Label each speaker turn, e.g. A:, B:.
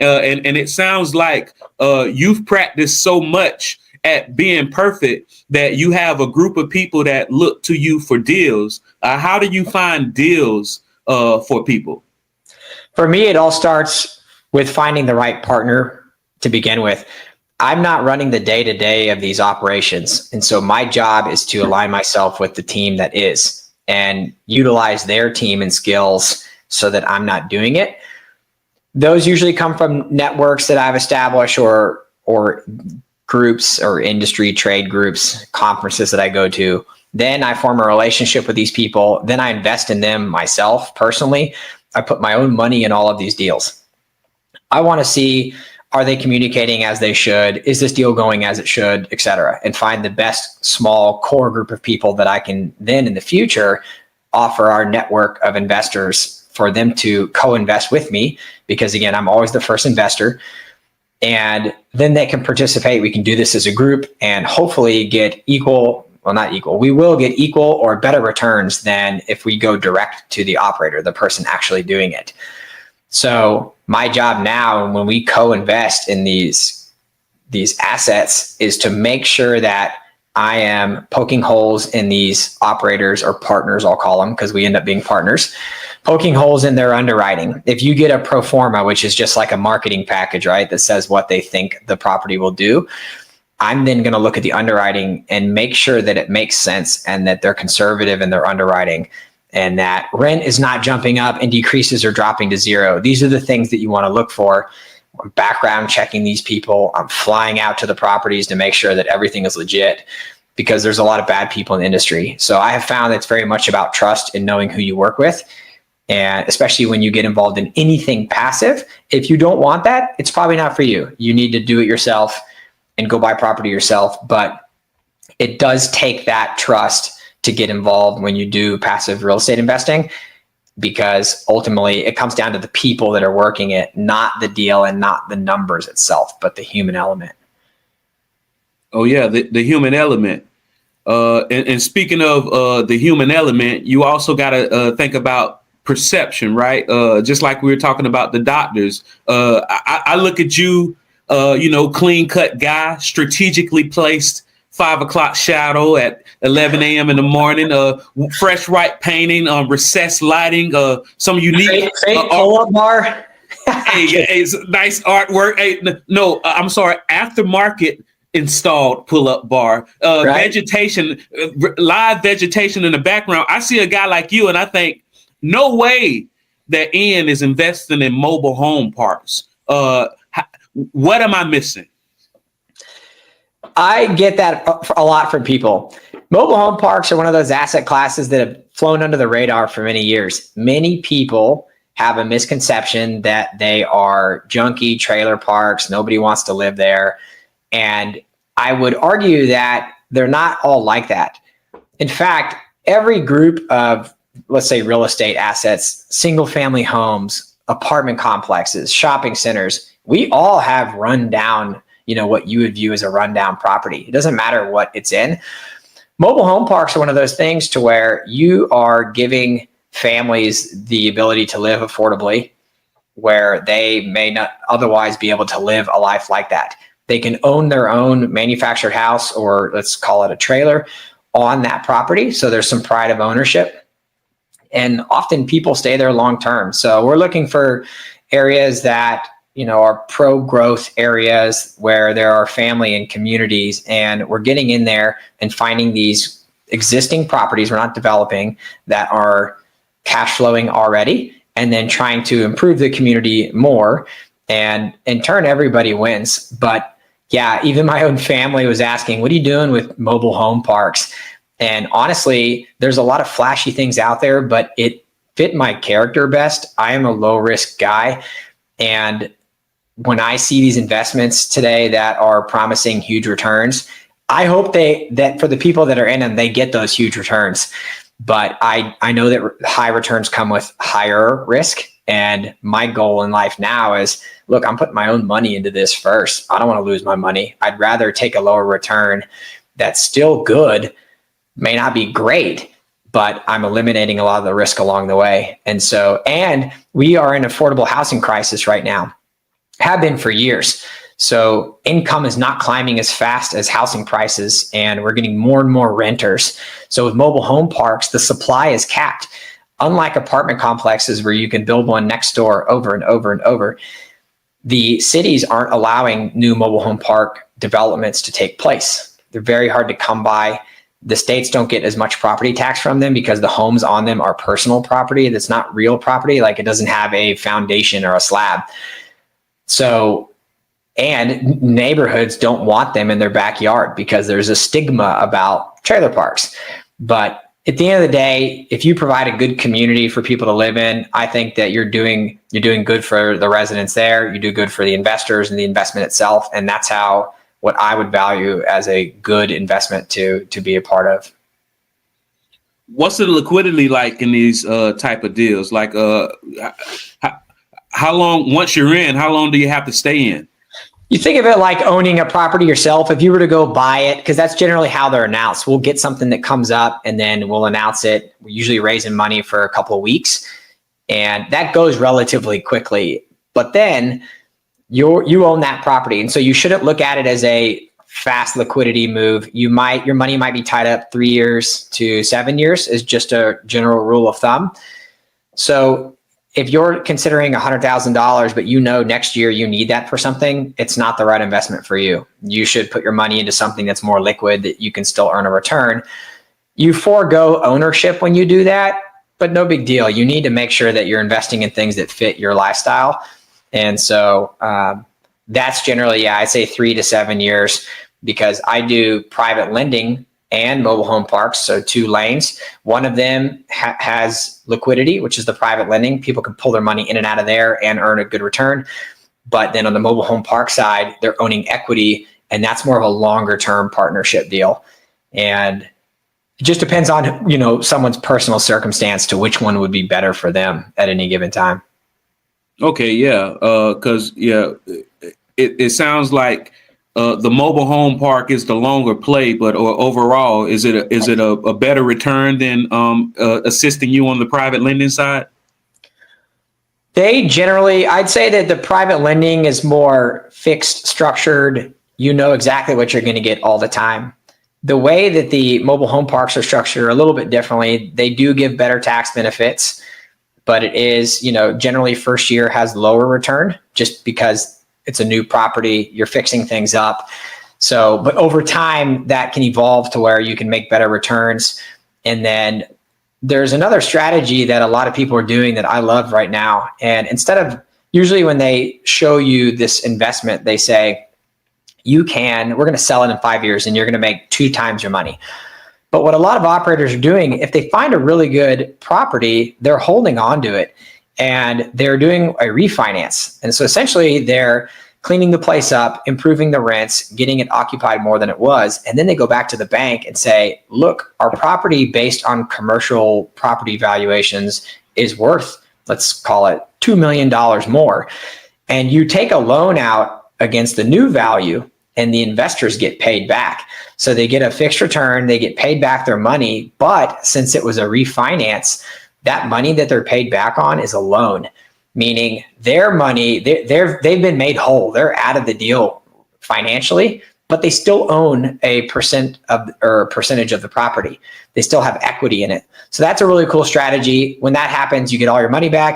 A: And it sounds like you've practiced so much at being perfect that you have a group of people that look to you for deals. How do you find deals for people?
B: For me, it all starts with finding the right partner to begin with. I'm not running the day-to-day of these operations. And so my job is to align myself with the team that is and utilize their team and skills so that I'm not doing it. Those usually come from networks that I've established or groups or industry trade groups, conferences that I go to. Then I form a relationship with these people. Then I invest in them myself personally. I put my own money in all of these deals. I want to see, are they communicating as they should? Is this deal going as it should, et cetera? And find the best small core group of people that I can then in the future offer our network of investors for them to co-invest with me. Because again, I'm always the first investor. And then they can participate. We can do this as a group and hopefully get equal, well, not equal. We will get equal or better returns than if we go direct to the operator, the person actually doing it. So my job now, when we co-invest in these assets, is to make sure that I am poking holes in these operators or partners, I'll call them, because we end up being partners, poking holes in their underwriting. If you get a pro forma, which is just like a marketing package, right, that says what they think the property will do, I'm then going to look at the underwriting and make sure that it makes sense and that they're conservative in their underwriting and that rent is not jumping up and decreases or dropping to zero. These are the things that you want to look for. I'm background checking these people. I'm flying out to the properties to make sure that everything is legit because there's a lot of bad people in the industry. So I have found it's very much about trust and knowing who you work with. And especially when you get involved in anything passive, if you don't want that, it's probably not for you. You need to do it yourself and go buy property yourself. But it does take that trust to get involved when you do passive real estate investing, because ultimately it comes down to the people that are working it, not the deal and not the numbers itself, but the human element.
A: Oh yeah, the human element. And speaking of the human element, you also got to think about perception, right? Just like we were talking about the doctors. I look at you, clean cut guy, strategically placed 5 o'clock shadow at 11 a.m. in the morning, fresh white painting, recessed lighting, some unique
B: pull-up bar.
A: hey, nice artwork. Hey, no, I'm sorry, aftermarket installed pull-up bar, right? Vegetation, live vegetation in the background. I see a guy like you and I think, no way that Ian is investing in mobile home parks. What am I missing?
B: I get that a lot from people. Mobile home parks are one of those asset classes that have flown under the radar for many years. Many people have a misconception that they are junky trailer parks. Nobody wants to live there. And I would argue that they're not all like that. In fact, every group of, let's say, real estate assets, single family homes, apartment complexes, shopping centers, we all have run down, what you would view as a rundown property. It doesn't matter what it's in. Mobile home parks are one of those things to where you are giving families the ability to live affordably where they may not otherwise be able to live a life like that. They can own their own manufactured house, or let's call it a trailer, on that property. So there's some pride of ownership. And often people stay there long term. So we're looking for areas that are pro-growth areas where there are family and communities, and we're getting in there and finding these existing properties we're not developing that are cash flowing already, and then trying to improve the community more, and in turn everybody wins. But yeah, even my own family was asking, what are you doing with mobile home parks? And honestly, there's a lot of flashy things out there, but it fit my character best. I am a low risk guy, and when I see these investments today that are promising huge returns, I hope that for the people that are in them, they get those huge returns. But I know that high returns come with higher risk. And my goal in life now is, look, I'm putting my own money into this first. I don't want to lose my money. I'd rather take a lower return that's still good, may not be great, but I'm eliminating a lot of the risk along the way. And we are in an affordable housing crisis right now. have been for years. So income is not climbing as fast as housing prices, and we're getting more and more renters. So with mobile home parks, the supply is capped. Unlike apartment complexes where you can build one next door over and over and over, the cities aren't allowing new mobile home park developments to take place. They're very hard to come by. The states don't get as much property tax from them because the homes on them are personal property. That's not real property. Like, it doesn't have a foundation or a slab. So, and neighborhoods don't want them in their backyard because there's a stigma about trailer parks. But at the end of the day, if you provide a good community for people to live in, I think that you're doing good for the residents there. You do good for the investors and the investment itself. And that's how, what I would value as a good investment to be a part of.
A: What's the liquidity like in these type of deals? Like, how long, once you're in, how long do you have to stay in?
B: You think of it like owning a property yourself. If you were to go buy it, because that's generally how they're announced. We'll get something that comes up and then we'll announce it. We're usually raising money for a couple of weeks, and that goes relatively quickly. But then you own that property, and so you shouldn't look at it as a fast liquidity move. Your money might be tied up 3 years to 7 years is just a general rule of thumb. So if you're considering $100,000, but next year you need that for something, it's not the right investment for you. You should put your money into something that's more liquid that you can still earn a return. You forego ownership when you do that, but no big deal. You need to make sure that you're investing in things that fit your lifestyle. And so that's generally, I'd say 3 to 7 years, because I do private lending and mobile home parks, so 2 lanes. One of them has liquidity, which is the private lending. People can pull their money in and out of there and earn a good return. But then on the mobile home park side, they're owning equity, and that's more of a longer term partnership deal. And it just depends on someone's personal circumstance to which one would be better for them at any given time.
A: Okay, yeah, because it sounds like the mobile home park is the longer play, but overall, is it a better return than assisting you on the private lending side?
B: They generally, I'd say that the private lending is more fixed, structured. You know exactly what you're going to get all the time. The way that the mobile home parks are structured are a little bit differently. They do give better tax benefits, but it is, generally first year has lower return just because it's a new property, you're fixing things up. So, but over time that can evolve to where you can make better returns. And then there's another strategy that a lot of people are doing that I love right now. And instead of, usually when they show you this investment, they say, we're going to sell it in 5 years and you're going to make 2 times your money. But what a lot of operators are doing, if they find a really good property, they're holding on to it and they're doing a refinance. And so essentially they're cleaning the place up, improving the rents, getting it occupied more than it was. And then they go back to the bank and say, look, our property based on commercial property valuations is worth, let's call it $2 million more. And you take a loan out against the new value and the investors get paid back. So they get a fixed return, they get paid back their money, but since it was a refinance, that money that they're paid back on is a loan, meaning their money, they've been made whole. They're out of the deal financially, but they still own a percentage of the property. They still have equity in it. So that's a really cool strategy. When that happens, you get all your money back.